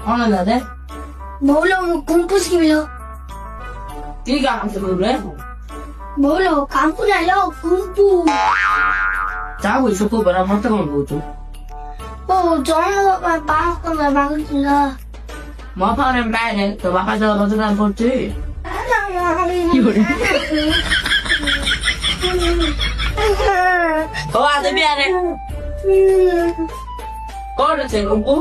कौन है दादा? बोलो कुंपुस की मिलो ठीक है हमसे बोल रहे हैं बोलो कांपू ना लो कुंपू चाहो इसको बड़ा मत कौन बोलते ओ जोनो बात को मैं मांगूंगा माँ पाने में बैठे तो बाहर जाओ रोज़ ना बोलते तो आते भी आ रहे कौन है उनको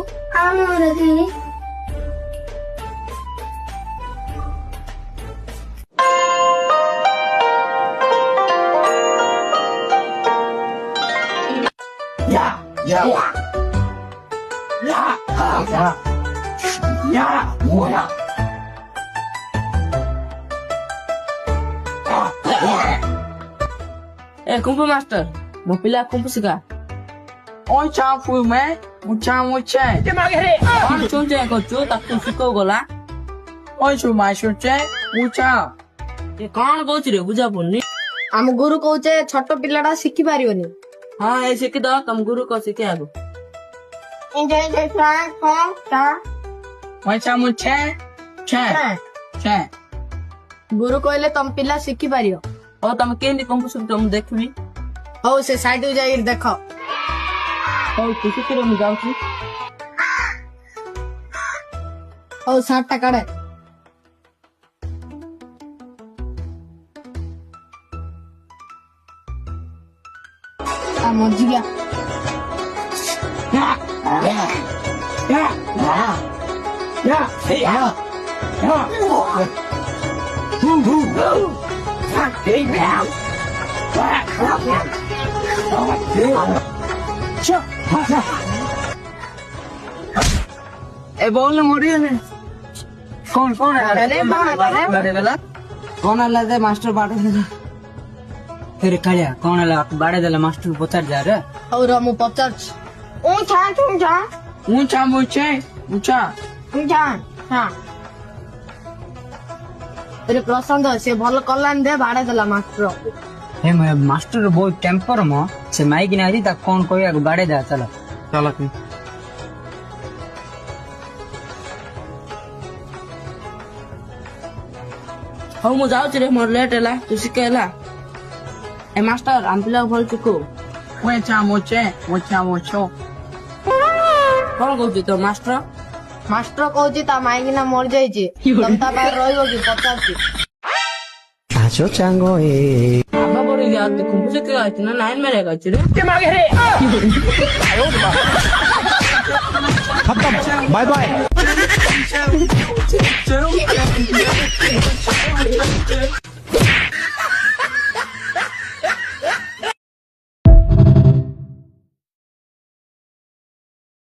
ए कुंफू मास्टर वो पिला कुंफू सिखा Ôi chào phụ mẹ, một chai. कौन चुनचे को चु तक तू सिको गोला Ôi chú mày chú chai, một chao. ये कौन कोच रे बुझा पुन्नी ଆମ ଗୁରୁ କହୁଛେ ଛୋଟ ପିଲାଟା ଶିଖି ପାରିବନି हाँ ये सिख दो तुम गुरु को सिखे आगो Ôi chào một chai. ଗୁରୁ କହିଲେ ତମ ପିଲା ଶିଖି ପାରିବ और तुम केंदी कुंफू सिख तुम देखबी ହଉ ସେ ସାଇଡକୁ ଯାଇକି ଦେଖ और किसी तरह में जाओ छी ହଉ ସାର୍ଟଟା କାଢେ ମଝିକା ए बोल मोरी ने कौन है बड़े वाला କଣ ହେଲା ଯେ ମାଷ୍ଟର ବାଡେଇଦେଲା तेरे कालिया कौन है बाड़े दला मास्टर पचार जा रे ହଉ ର ମୁଁ ପଚାରୁଛି ऊंचा मुचे ऊंचा ଏରେ ପ୍ରଶାନ୍ତ ସେ ଭଲ କଲାନି ଦେ ବାଡେଇଦେଲା ମାଷ୍ଟର हे मैं मास्टर बहुत टेम्पर मो से माइक ने आजी ता कौन कोई बाड़े जा चलो चलो हौ मु जाऊ रे मोर लेट हैला तू सिखेला ए मास्टर हम पिला भल चुको ऊंचा मुचे कौन कहू तो मास्टर ମାଷ୍ଟର କହୁଛି ତା ମାଇକିନା ମରିଯାଇଛି ତମ ତା ପାଖରେ ରହିବ କି ପଚାରୁଛି आबा बोल गया तो कुंफू सिख गया इतना नाइन में रहेगा चिरे बाय बाय